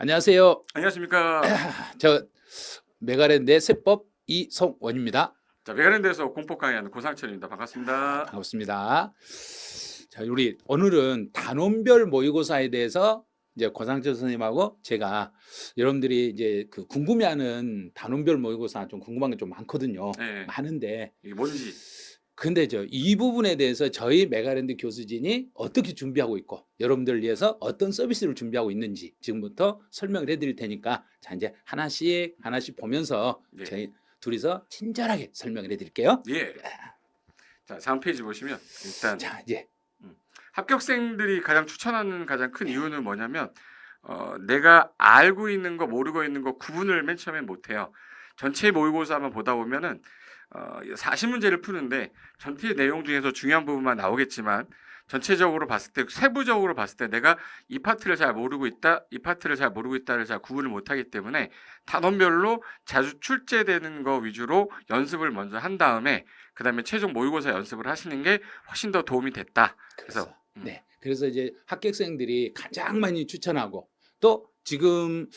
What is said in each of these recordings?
안녕하세요. 안녕하십니까. 저 메가랜드의 세법 이성원입니다. 자, 메가랜드에서 공포 강의하는 고상철입니다. 반갑습니다. 반갑습니다. 자, 우리 오늘은 단원별 모의고사에 대해서 이제 고상철 선생님하고 제가 여러분들이 이제 그 궁금해하는 단원별 모의고사 좀 궁금한 게 좀 많거든요. 네, 많은데 이게 뭔지. 근데 이 부분에 대해서 저희 메가랜드 교수진이 어떻게 준비하고 있고 여러분들을 위해서 어떤 서비스를 준비하고 있는지 지금부터 설명을 해드릴 테니까 자 이제 하나씩 보면서 네. 저희 둘이서 친절하게 설명을 해드릴게요. 예. 자, 다음 페이지 보시면 일단 자 이제 합격생들이 가장 추천하는 가장 큰 이유는 뭐냐면 내가 알고 있는 거 모르고 있는 거 구분을 맨 처음에 못해요. 전체 모의고사만 보다 보면은 40문제를 푸는데 전체 내용 중에서 중요한 부분만 나오겠지만 전체적으로 봤을 때 세부적으로 봤을 때 내가 이 파트를 잘 모르고 있다, 이 파트를 잘 모르고 있다를 잘 구분을 못하기 때문에 단원별로 자주 출제되는 거 위주로 연습을 먼저 한 다음에 그 다음에 최종 모의고사 연습을 하시는 게 훨씬 더 도움이 됐다. 그래서 네, 그래서 이제 합격생들이 가장 많이 추천하고 또 지금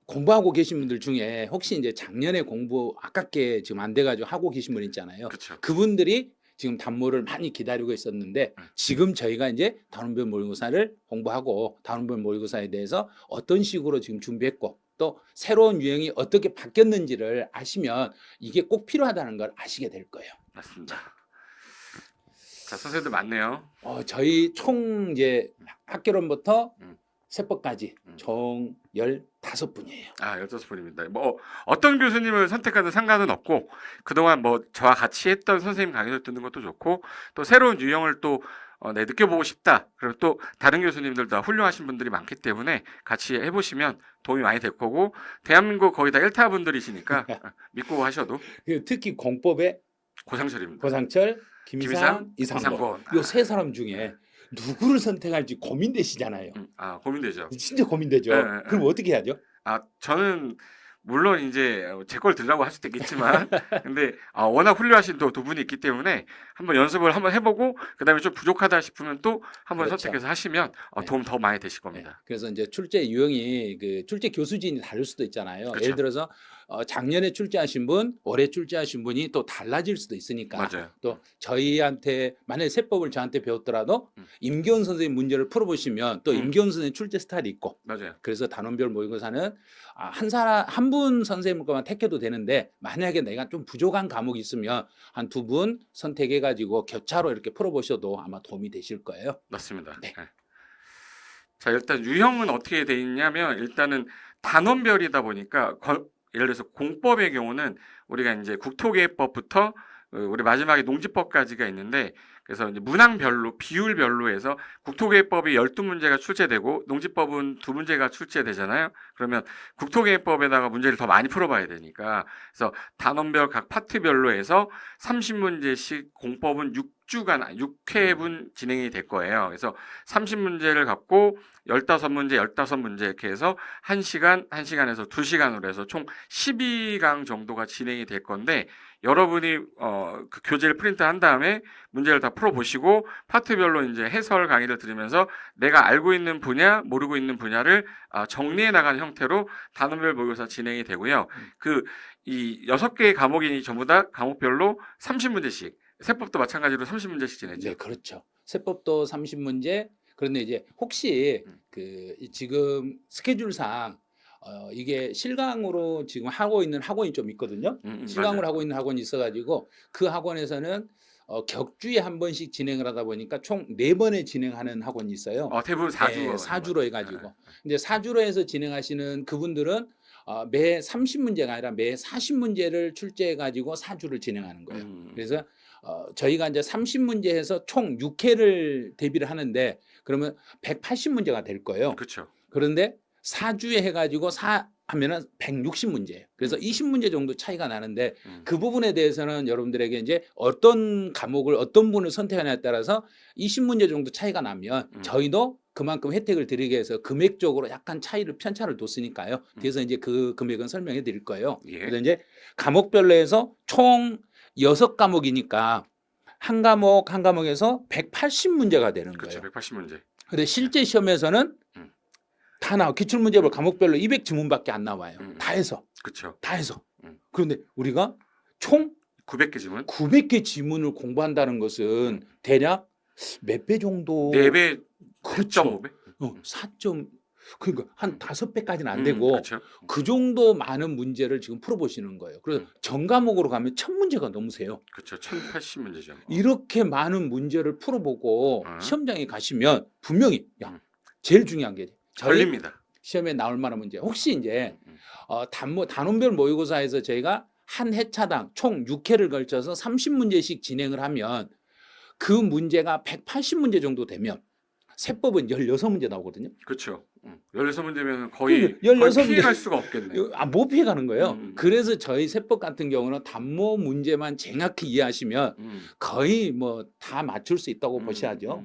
공부하고 계신 분들 중에 혹시 이제 작년에 공부 아깝게 지금 안 돼가지고 하고 계신 분 있잖아요. 그렇죠. 그분들이 지금 단모를 많이 기다리고 있었는데 지금 저희가 이제 단원별 모의고사를 공부하고 단원별 모의고사에 대해서 어떤 식으로 지금 준비했고 또 새로운 유형이 어떻게 바뀌었는지를 아시면 이게 꼭 필요하다는 걸 아시게 될 거예요. 맞습니다. 자, 선생님들 많네요. 저희 총 이제 학교론부터 음. 세법까지 총 15분이에요. 15분입니다. 뭐 어떤 교수님을 선택하든 상관은 없고 그동안 뭐 저와 같이 했던 선생님 강의를 듣는 것도 좋고 또 새로운 유형을 또 느껴보고 싶다. 그리고 또 다른 교수님들 다 훌륭하신 분들이 많기 때문에 같이 해보시면 도움이 많이 될 거고 대한민국 거의 다 1타 분들이시니까 믿고 하셔도 특히 공법의 고상철입니다. 고상철, 김희상, 이상권. 이상권 이 세 사람 중에 누구를 선택할지 고민되시잖아요. 고민되죠. 진짜 고민되죠. 그럼 어떻게 해야죠? 저는 물론 이제 제 걸 들라고 할 수도 있겠지만 근데 워낙 훌륭하신 또 두 분이 있기 때문에 한번 연습을 한번 해보고 그다음에 좀 부족하다 싶으면 또 한번 그렇죠. 선택해서 하시면 네. 도움 더 많이 되실 겁니다. 그래서 이제 출제 유형이 그 출제 교수진이 다를 수도 있잖아요. 그렇죠. 예를 들어서 작년에 출제하신 분, 올해 출제하신 분이 또 달라질 수도 있으니까 맞아요. 또 저희한테 만약에 세법을 저한테 배웠더라도 임기훈 선생님 문제를 풀어보시면 또 임기훈 선생님 출제 스타일이 있고 맞아요. 그래서 단원별 모의고사는 한 분 선생님 것만 택해도 되는데 만약에 내가 좀 부족한 과목이 있으면 한 두 분 선택해 가지고 교차로 이렇게 풀어보셔도 아마 도움이 되실 거예요. 맞습니다. 네. 자, 일단 유형은 어떻게 돼 있냐면 일단은 단원별이다 보니까 예를 들어서 공법의 경우는 우리가 이제 국토개법부터 우리 마지막에 농지법까지가 있는데 그래서 이제 문항별로 비율별로 해서 국토개법이 12문제가 출제되고 농지법은 2문제가 출제되잖아요. 그러면 국토개법에다가 문제를 더 많이 풀어봐야 되니까 그래서 단원별 각 파트별로 해서 30문제씩 공법은 6주간 6회분 진행이 될 거예요. 그래서 30문제를 갖고 15문제, 15문제 이렇게 해서 1시간, 1시간에서 2시간으로 해서 총 12강 정도가 진행이 될 건데 여러분이 그 교재를 프린트한 다음에 문제를 다 풀어보시고 파트별로 이제 해설 강의를 들으면서 내가 알고 있는 분야, 모르고 있는 분야를 정리해 나가는 형태로 단원별 모의고사 진행이 되고요. 이 6개의 과목이 전부 다 과목별로 30문제씩, 세법도 마찬가지로 30문제씩 진행죠. 네, 그렇죠. 세법도 30문제. 그런데 이제 혹시 그 지금 스케줄상 이게 실강으로 지금 하고 있는 학원이 좀 있거든요. 실강으로 맞아요. 하고 있는 학원이 있어가지고 그 학원에서는 격주에 한 번씩 진행을 하다 보니까 총 4번에 진행하는 학원이 있어요. 대부분 4주. 네, 4주로 해가지고. 이제 4주로 해서 진행하시는 그분들은 매 30문제가 아니라 매 40문제를 출제해가지고 4주를 진행하는 거예요. 그래서 저희가 이제 30문제 해서 총 6회를 대비를 하는데 그러면 180문제가 될 거예요. 그렇죠. 그런데 4주에 해가지고 하면은 160문제예요. 그래서 20문제 정도 차이가 나는데 그 부분에 대해서는 여러분들에게 이제 어떤 과목을 어떤 분을 선택하냐에 따라서 20문제 정도 차이가 나면 저희도 그만큼 혜택을 드리기 위해서 금액적으로 약간 편차를 뒀으니까요. 그래서 이제 그 금액은 설명해 드릴 거예요. 예. 그래서 이제 과목별로 해서 총 6과목이니까 한 과목에서 180문제가 되는 그렇죠. 거예요. 180문제. 근데 실제 시험에서는 다 나와. 기출문제별 과목별로 200지문밖에 안 나와요. 다 해서. 그렇죠. 다 해서. 음. 그런데 우리가 총 900개 지문. 900개 지문을 공부한다는 것은 대략 몇 배 정도? 4배, 그렇죠. 4.5배. 4점 그러니까 한 5배까지는 안 되고 그렇죠. 그 정도 많은 문제를 지금 풀어보시는 거예요. 그래서 전 과목으로 가면 1000문제가 넘으세요. 그렇죠. 1080문제죠. 이렇게 많은 문제를 풀어보고 어. 시험장에 가시면 분명히 음. 제일 중요한 게 저희 걸립니다. 시험에 나올 만한 문제. 혹시 이제 음. 단원별 모의고사에서 저희가 한 회차당 총 6회를 걸쳐서 30문제씩 진행을 하면 그 문제가 180문제 정도 되면 세법은 16문제 나오거든요. 그렇죠. 16문제면 거의, 그 16 거의 문제. 피해갈 수가 없겠네. 못 피해가는 거예요. 음. 그래서 저희 세법 같은 경우는 단모 문제만 정확히 이해하시면 거의 뭐 다 맞출 수 있다고 보셔야죠.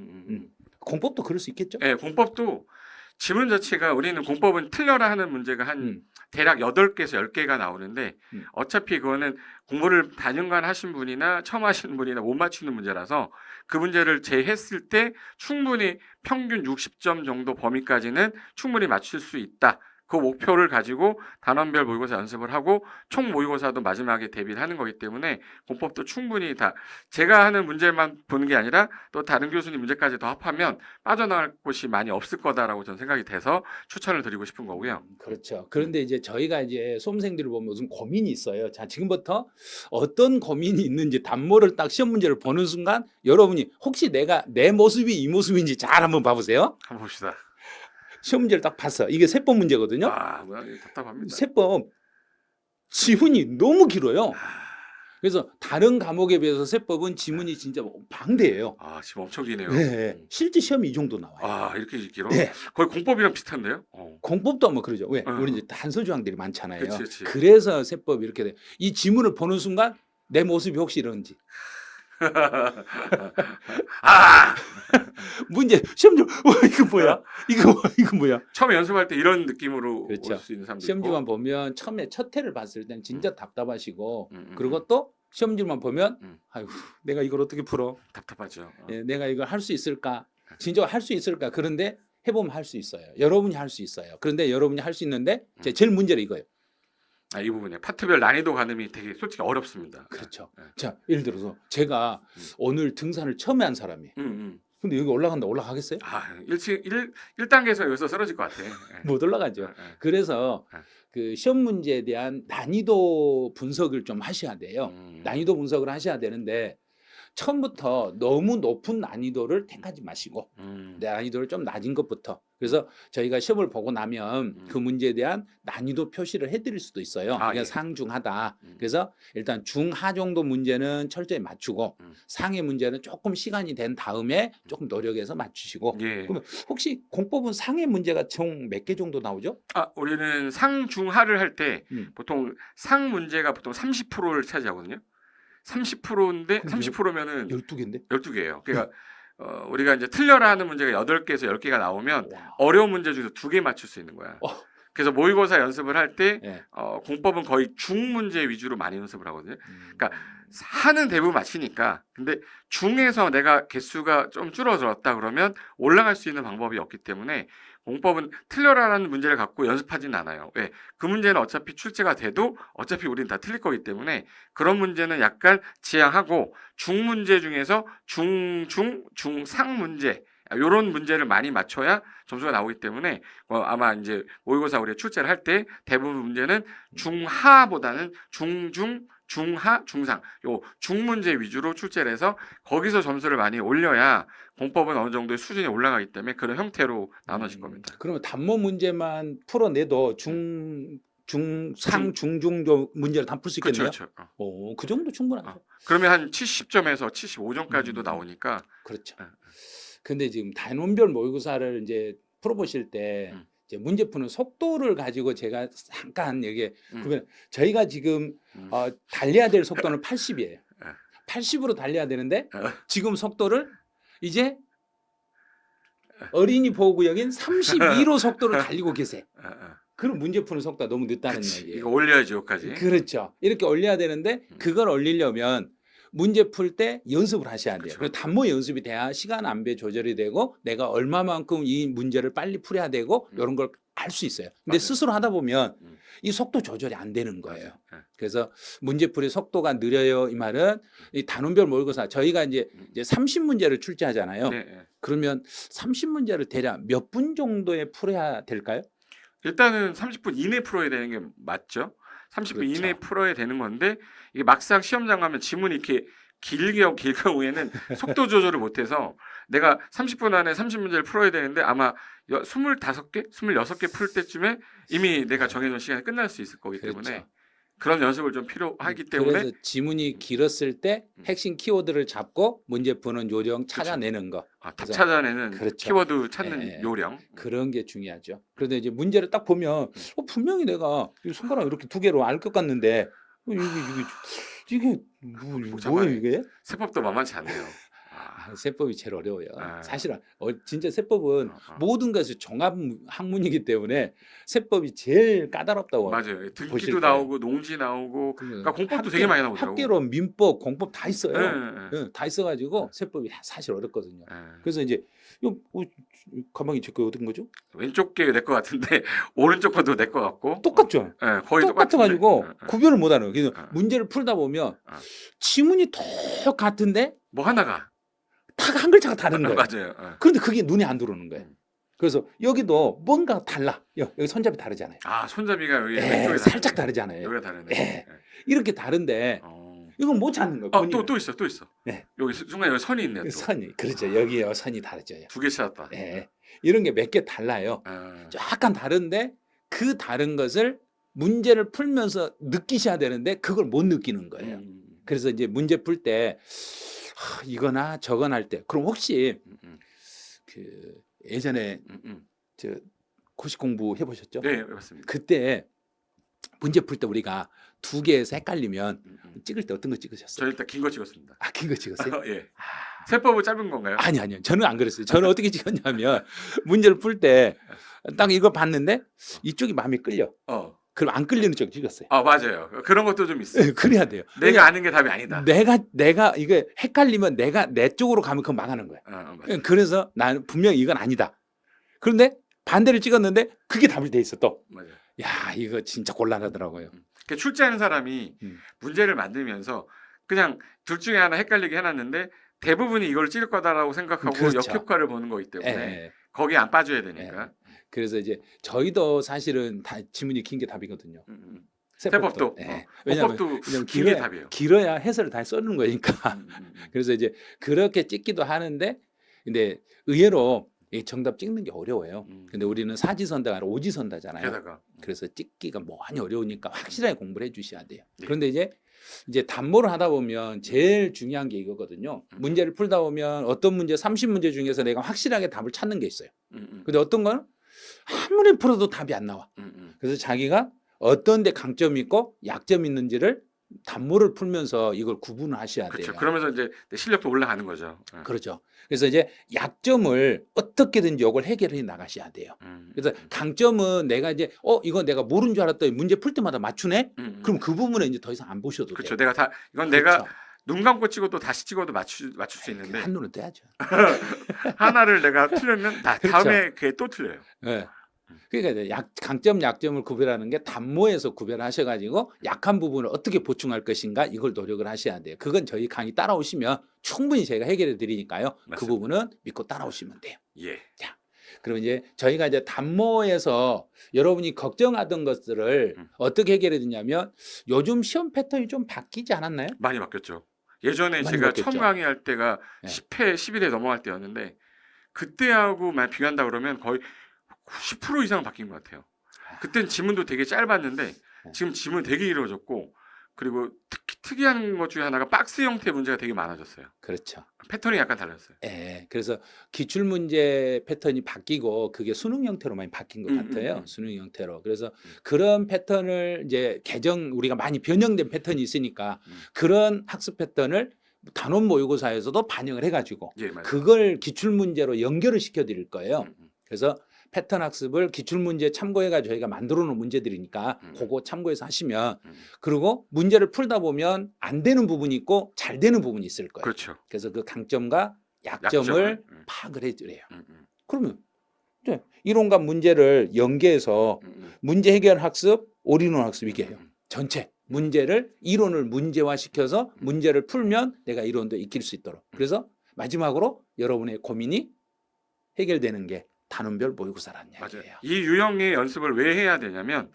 공법도 그럴 수 있겠죠? 네, 공법도 지문 자체가 우리는 공법은 틀려라 하는 문제가 한 대략 8개에서 10개가 나오는데 어차피 그거는 공부를 단연간 하신 분이나 처음 하시는 분이나 못 맞추는 문제라서 그 문제를 제했을 때 충분히 평균 60점 정도 범위까지는 충분히 맞출 수 있다. 그 목표를 가지고 단원별 모의고사 연습을 하고 총 모의고사도 마지막에 대비를 하는 거기 때문에 공법도 충분히 다 제가 하는 문제만 보는 게 아니라 또 다른 교수님 문제까지 더 합하면 빠져나갈 곳이 많이 없을 거다라고 저는 생각이 돼서 추천을 드리고 싶은 거고요. 그렇죠. 그런데 이제 저희가 이제 수험생들을 보면 무슨 고민이 있어요. 자, 지금부터 어떤 고민이 있는지 단모를 딱 시험 문제를 보는 순간 여러분이 혹시 내가 내 모습이 이 모습인지 잘 한번 봐보세요. 한번 봅시다. 시험 문제를 딱 봤어. 이게 세법 문제거든요. 아, 뭐야, 이거 답답합니다. 세법 지문이 너무 길어요. 그래서 다른 과목에 비해서 세법은 지문이 진짜 방대해요. 아, 지금 엄청 기네요. 네. 실제 시험이 이 정도 나와요. 아, 이렇게 길어? 네. 거의 공법이랑 비슷한데요? 공법도 한번 그러죠. 왜? 어. 우리 이제 단서 조항들이 많잖아요. 그치. 그래서 세법이 이렇게 돼. 이 지문을 보는 순간 내 모습이 혹시 이런지. 아! 문제 시험지 이거 뭐야? 이거 뭐야? 처음에 연습할 때 이런 느낌으로 그렇죠. 올 수 있는 사람도 시험지만 있고. 보면 처음에 첫 회를 봤을 땐 진짜 답답하시고 음. 그리고 또 시험지만 보면 음. 아이고 내가 이걸 어떻게 풀어? 답답하죠. 예, 내가 이걸 할 수 있을까? 진짜 할 수 있을까? 그런데 해보면 할 수 있어요. 여러분이 할 수 있어요. 그런데 여러분이 할 수 있는데 제일 문제는 이거예요. 아, 이 부분에 파트별 난이도 가늠이 되게 솔직히 어렵습니다. 그렇죠. 네. 자, 예를 들어서 제가 오늘 등산을 처음에 한 사람이. 근데 여기 올라가겠어요? 아, 1단계에서 여기서 쓰러질 것 같아. 못 올라가죠. 그래서 그 시험 문제에 대한 난이도 분석을 좀 하셔야 돼요. 난이도 분석을 하셔야 되는데 처음부터 너무 높은 난이도를 택하지 마시고 난이도를 좀 낮은 것부터. 그래서 저희가 시험을 보고 나면 그 문제에 대한 난이도 표시를 해드릴 수도 있어요. 아, 그러니까 예. 상중하다. 그래서 일단 중하 정도 문제는 철저히 맞추고 상해 문제는 조금 시간이 된 다음에 조금 노력해서 맞추시고. 예. 그러면 혹시 공법은 상해 문제가 총 몇 개 정도 나오죠? 아, 우리는 상중하를 할 때 음. 보통 상 문제가 보통 30%를 차지하거든요. 30%인데 그럼 30%면은 12개인데? 12개예요. 그러니까 우리가 이제 틀려라 하는 문제가 8개에서 10개가 나오면 와. 어려운 문제 중에서 2개 맞출 수 있는 거야. 그래서 모의고사 연습을 할 때 예. 공법은 거의 중 문제 위주로 많이 연습을 하거든요. 그러니까 하는 대부분 맞히니까. 근데 중에서 내가 개수가 좀 줄어들었다 그러면 올라갈 수 있는 방법이 없기 때문에 공법은 틀려라라는 문제를 갖고 연습하진 않아요. 왜? 그 문제는 어차피 출제가 돼도 어차피 우리는 다 틀릴 거기 때문에 그런 문제는 약간 지양하고 중 문제 중에서 중상 문제 이런 문제를 많이 맞춰야 점수가 나오기 때문에 아마 이제 모의고사 우리가 출제를 할 때 대부분 문제는 중하보다는 중하, 중상 요 중문제 위주로 출제를 해서 거기서 점수를 많이 올려야 공법은 어느 정도의 수준이 올라가기 때문에 그런 형태로 나눠질 겁니다. 그러면 단모 문제만 풀어내도 중상, 중중 문제를 다 풀 수 있겠네요. 그렇죠. 오, 그 정도 충분하죠. 그러면 한 70점에서 75점까지도 나오니까. 그렇죠. 근데 지금 단원별 모의고사를 이제 풀어보실 때 이제 문제 푸는 속도를 가지고 제가 잠깐 얘기. 그러면 저희가 지금 달려야 될 속도는 80이에요. 80으로 달려야 되는데 지금 속도를 이제 어린이 보호구역인 32로 속도를 달리고 계세요. 그럼 문제 푸는 속도가 너무 늦다는 얘기예요. 이거 올려야지 여기까지. 그렇죠. 이렇게 올려야 되는데 그걸 올리려면 문제 풀 때 연습을 하셔야 돼요. 그쵸. 그리고 단모 연습이 돼야 시간 안배 조절이 되고 내가 얼마만큼 이 문제를 빨리 풀어야 되고 이런 걸 알 수 있어요. 근데 맞아요. 스스로 하다 보면 음. 이 속도 조절이 안 되는 거예요. 맞아요. 예. 그래서 문제풀이 속도가 느려요. 이 말은 이 단원별 모의고사 저희가 이제 30문제를 출제하잖아요. 네, 네. 그러면 30문제를 대략 몇 분 정도에 풀어야 될까요? 일단은 30분 이내 풀어야 되는 게 맞죠? 30분 그렇죠. 이내 풀어야 되는 건데 이게 막상 시험장 가면 지문이 이렇게 길 경우에는 속도 조절을 못해서 내가 30분 안에 30문제를 풀어야 되는데 아마 25개, 26개 풀 때쯤에 이미 내가 정해놓은 시간이 끝날 수 있을 거기 때문에 그렇죠. 그런 연습을 좀 필요하기 때문에 그래서 지문이 길었을 때 핵심 키워드를 잡고 문제 푸는 요령 찾아내는 거. 답 그래서 찾아내는 그렇죠. 키워드 찾는 예, 예. 요령. 그런 게 중요하죠. 그런데 이제 문제를 딱 보면 분명히 내가 이 손가락 이렇게 두 개로 알 것 같는데 이게 뭐예요 복잡하네. 이게? 세법도 만만치 않네요. 세법이 제일 어려워요. 아. 사실은 진짜 세법은 어. 모든 것이 종합 학문이기 때문에 세법이 제일 까다롭다고. 맞아요. 보실 등기도 거예요. 나오고 농지 나오고 그러니까 공법도 되게 많이 나오더라고. 학계로 민법, 공법 다 있어요. 예, 예, 예, 다 있어가지고 세법이 사실 어렵거든요. 예. 그래서 이제 이거 가방이 제거 어떤 거죠? 왼쪽 게 내 것 같은데 오른쪽 것도 내 것 같고 똑같죠. 예, 거의 똑같아가지고 똑같은데. 구별을 못하는. 그래서 예. 문제를 풀다 보면 예. 지문이 똑같은데 뭐 하나가 다 한 글자가 다른 거예요. 맞아요. 예. 그런데 그게 눈에 안 들어오는 거예요. 음. 그래서 여기도 뭔가 달라. 여기 손잡이 다르잖아요. 아 손잡이가 여기 예, 왼쪽에 살짝 다르네. 다르잖아요. 여기가 다르네. 예. 예. 이렇게 다른데 이건 못 찾는 거예요. 본인은. 또 있어. 네. 여기 순간 여기 선이 있네. 또. 선이 그렇죠. 여기에 선이 다르죠. 두 개 찾았다. 예. 이런 게 몇 개 달라요. 예. 약간 다른데 그 다른 것을 문제를 풀면서 느끼셔야 되는데 그걸 못 느끼는 거예요. 그래서 이제 문제 풀 때 이거나 저거나 할 때 그럼 혹시 그 예전에 저 고시 공부 해보셨죠? 네, 맞습니다. 그때 문제 풀 때 우리가 두 개에서 헷갈리면 찍을 때 어떤 거 찍으셨어요? 저 일단 긴 거 찍었습니다. 긴 거 찍었어요? 예. 아, 세법은 짧은 건가요? 아니요. 저는 안 그랬어요. 저는 어떻게 찍었냐면 문제를 풀 때 딱 이거 봤는데 이쪽이 마음에 끌려. 그럼 안 끌리는 쪽 찍었어요. 맞아요. 그런 것도 좀 있어요. 그래야 돼요. 내가 아는 게 답이 아니다. 내가 이게 헷갈리면 내가 내 쪽으로 가면 그건 망하는 거야. 맞아요. 그래서 나는 분명히 이건 아니다. 그런데 반대를 찍었는데 그게 답이 돼 있어 또. 맞아요. 야, 이거 진짜 곤란하더라고요. 그 출제하는 사람이 문제를 만들면서 그냥 둘 중에 하나 헷갈리게 해놨는데 대부분이 이걸 찍을 거다라고 생각하고 그렇죠. 역효과를 보는 거기 때문에 예. 거기에 안 빠져야 되니까. 그래서 이제 저희도 사실은 다 지문이 긴 게 답이거든요. 세법도. 왜냐하면 법도 긴 게 답이에요. 길어야 해설을 다 써는 거니까. 그래서 이제 그렇게 찍기도 하는데 근데 의외로 이 정답 찍는 게 어려워요. 근데 우리는 사지선다가 아니라 오지선다잖아요. 게다가 그래서 찍기가 많이 어려우니까 확실하게 공부를 해주셔야 돼요. 네. 그런데 이제 단모를 하다 보면 제일 중요한 게 이거거든요. 문제를 풀다 보면 어떤 문제 30문제 중에서 내가 확실하게 답을 찾는 게 있어요. 근데 어떤 건 아무리 풀어도 답이 안 나와. 그래서 자기가 어떤 데 강점이 있고 약점이 있는지를 단모를 풀면서 이걸 구분을 하셔야 그렇죠. 돼요. 그러면서 이제 내 실력도 올라가는 거죠. 그렇죠. 그래서 이제 약점을 어떻게든지 이걸 해결해 나가셔야 돼요. 그래서 강점은 내가 이제 이건 내가 모르는 줄 알았더니 문제 풀 때마다 맞추네. 그럼 그 부분에 이제 더 이상 안 보셔도 그렇죠. 돼요. 이건 그렇죠. 내가 눈 감고 찍어도 다시 찍어도 맞출 수 있는데 한눈은 떼야죠. 하나를 내가 틀리면 그렇죠. 다음에 그게 또 틀려요. 네. 그러니까 이제 강점, 약점을 구별하는 게 단모에서 구별하셔가지고 약한 부분을 어떻게 보충할 것인가 이걸 노력을 하셔야 돼요. 그건 저희 강의 따라오시면 충분히 제가 해결해 드리니까요. 그 맞습니다. 부분은 믿고 따라오시면 돼요. 예. 자, 그럼 이제 저희가 이제 단모에서 여러분이 걱정하던 것들을 어떻게 해결해 드냐면 요즘 시험 패턴이 좀 바뀌지 않았나요? 많이 바뀌었죠. 예전에 많이 제가 바뀌었죠. 처음 강의할 때가 네. 10회, 11회 넘어갈 때였는데 그때하고 만 비교한다 그러면 거의 90% 이상 바뀐 것 같아요. 그땐 지문도 되게 짧았는데 지금 지문 되게 길어졌고 그리고 특이한 것 중에 하나가 박스 형태 문제가 되게 많아졌어요. 그렇죠. 패턴이 약간 달랐어요. 예, 그래서 기출 문제 패턴이 바뀌고 그게 수능 형태로 많이 바뀐 것 같아요. 수능 형태로. 그래서 그런 패턴을 이제 우리가 많이 변형된 패턴이 있으니까 그런 학습 패턴을 단원 모의고사에서도 반영을 해가지고 예, 맞아요. 그걸 기출 문제로 연결을 시켜 드릴 거예요. 그래서 패턴 학습을 기출문제 참고해가지고 저희가 만들어 놓은 문제들이니까 음. 그거 참고해서 하시면 음. 그리고 문제를 풀다 보면 안 되는 부분이 있고 잘 되는 부분이 있을 거예요. 그렇죠. 그래서 그 강점과 약점을 약점을. 파악을 해주래요. 음, 음, 그러면 이제 이론과 문제를 연계해서 문제 해결 학습, 올인원 학습 이게 해요. 전체 문제를 이론을 문제화시켜서 문제를 풀면 내가 이론도 익힐 수 있도록. 그래서 마지막으로 여러분의 고민이 해결되는 게 단원별 모의고사라는 맞아요. 이야기예요. 이 유형의 연습을 왜 해야 되냐면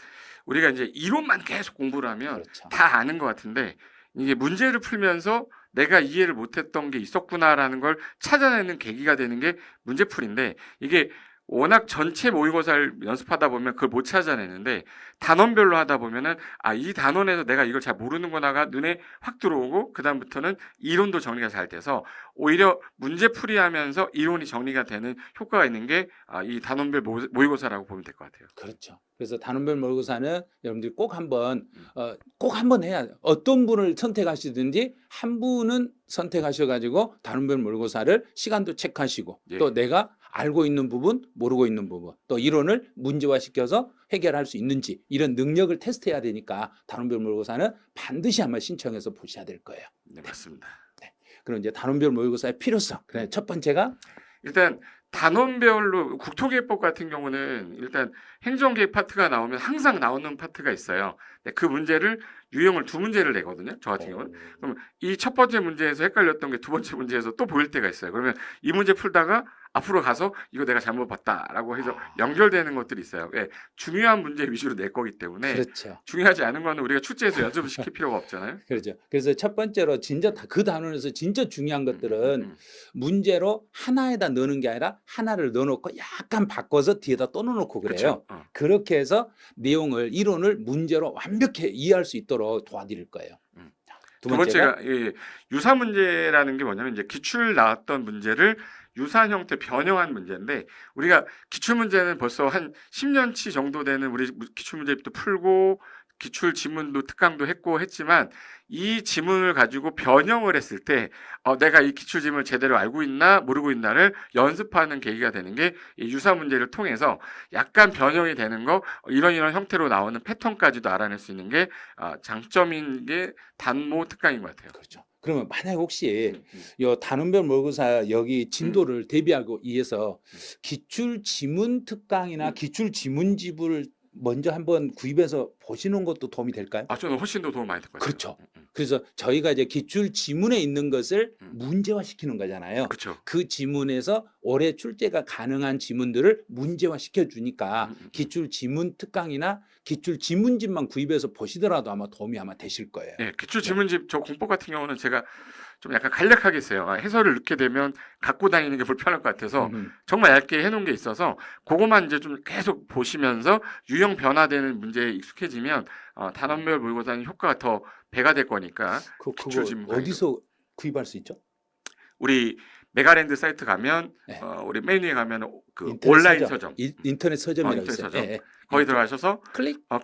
우리가 이제 이론만 계속 공부를 하면 그렇죠. 다 아는 것 같은데 이게 문제를 풀면서 내가 이해를 못했던 게 있었구나라는 걸 찾아내는 계기가 되는 게 문제풀이인데 이게 워낙 전체 모의고사를 연습하다 보면 그걸 못 찾아내는데 단원별로 하다 보면은 이 단원에서 내가 이걸 잘 모르는구나가 눈에 확 들어오고 그다음부터는 이론도 정리가 잘 돼서 오히려 문제풀이하면서 이론이 정리가 되는 효과가 있는 게 이 단원별 모의고사라고 보면 될 것 같아요. 그렇죠. 그래서 단원별 모의고사는 여러분들이 꼭 한번 해야 돼요. 어떤 분을 선택하시든지 한 분은 선택하셔가지고 단원별 모의고사를 시간도 체크하시고 예. 또 내가 알고 있는 부분, 모르고 있는 부분, 또 이론을 문제화시켜서 해결할 수 있는지 이런 능력을 테스트해야 되니까 단원별 모의고사는 반드시 한번 신청해서 보셔야 될 거예요. 네, 맞습니다. 그럼 이제 단원별 모의고사의 필요성. 그래 첫 번째가 일단 단원별로 국토계획법 같은 경우는 일단 행정계획 파트가 나오면 항상 나오는 파트가 있어요. 근데 그 문제를 유형을 두 문제를 내거든요. 저 같은 경우는. 그럼 이 첫 번째 문제에서 헷갈렸던 게 두 번째 문제에서 또 보일 때가 있어요. 그러면 이 문제 풀다가 앞으로 가서 이거 내가 잘못 봤다라고 해서 연결되는 것들이 있어요. 예, 중요한 문제 위주로 낼 거기 때문에 그렇죠. 중요하지 않은 거는 우리가 출제해서 연습을 시킬 필요가 없잖아요. 그렇죠. 그래서 첫 번째로 진짜 그 단원에서 진짜 중요한 것들은 문제로 하나에다 넣는 게 아니라 하나를 넣어놓고 약간 바꿔서 뒤에다 또 넣어놓고 그래요. 그렇죠. 그렇게 해서 내용을 이론을 문제로 완벽히 이해할 수 있도록 도와드릴 거예요. 자, 두 번째가 유사 문제라는 게 뭐냐면 이제 기출 나왔던 문제를 유사한 형태 변형한 문제인데 우리가 기출 문제는 벌써 한 10년치 정도 되는 우리 기출 문제부터 풀고 기출 지문도 특강도 했고 했지만 이 지문을 가지고 변형을 했을 때 내가 이 기출 지문을 제대로 알고 있나 모르고 있나를 연습하는 계기가 되는 게 이 유사 문제를 통해서 약간 변형이 되는 거 이런 형태로 나오는 패턴까지도 알아낼 수 있는 게 장점인 게 단모 특강인 것 같아요. 그렇죠. 그러면 만약 혹시 요 단원별 모의고사 여기 진도를 대비하고 위해서 기출 지문 특강이나 기출 지문집을 먼저 한번 구입해서 보시는 것도 도움이 될까요? 저는 훨씬 더 도움 많이 될 것 같아요. 그렇죠. 그래서 저희가 이제 기출 지문에 있는 것을 문제화시키는 거잖아요. 그렇죠. 그 지문에서 올해 출제가 가능한 지문들을 문제화 시켜주니까 기출 지문 특강이나 기출 지문집만 구입해서 보시더라도 아마 도움이 아마 되실 거예요. 네, 기출 지문집 저 공법 같은 경우는 제가 좀 약간 간략하게 써요. 해설을 넣게 되면 갖고 다니는 게 불편할 것 같아서 정말 얇게 해놓은 게 있어서 그거만 이제 좀 계속 보시면서 유형 변화되는 문제에 익숙해지면 단원별 모의고사는 효과가 더 배가 될 거니까 기출 지문 그거 어디서 구입할 수 있죠? 우리 메가랜드 사이트 가면 네. 우리 메뉴에 가면 그 인터넷 온라인 서점 인터넷 서점이라고 인터넷 있어요. 서점. 예, 예. 거기 들어가셔서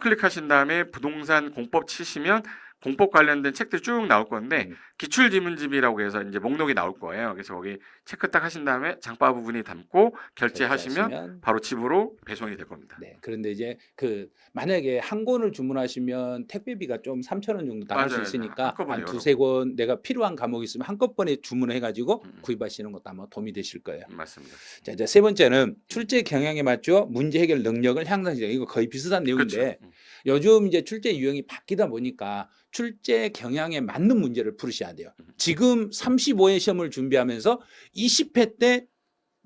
클릭하신 다음에 부동산 공법 치시면 공법 관련된 책들이 쭉 나올 건데 기출 지문집이라고 해서 이제 목록이 나올 거예요. 그래서 거기 체크 딱 하신 다음에 장바 부분이 담고 결제하시면 바로 집으로 배송이 될 겁니다. 네. 그런데 이제 만약에 한 권을 주문하시면 택배비가 좀 3,000원 정도 나갈 수 맞아요. 있으니까 한꺼번에 한 여러 두세 권 내가 필요한 과목이 있으면 한꺼번에 주문해 가지고 구입하시는 것도 아마 도움이 되실 거예요. 맞습니다. 자, 이제 세 번째는 출제 경향에 맞춰 문제 해결 능력을 향상시키는 이거 거의 비슷한 내용인데 그렇죠. 요즘 이제 출제 유형이 바뀌다 보니까 출제 경향에 맞는 문제를 풀으셔야 돼요. 지금 35회 시험을 준비하면서 20회 때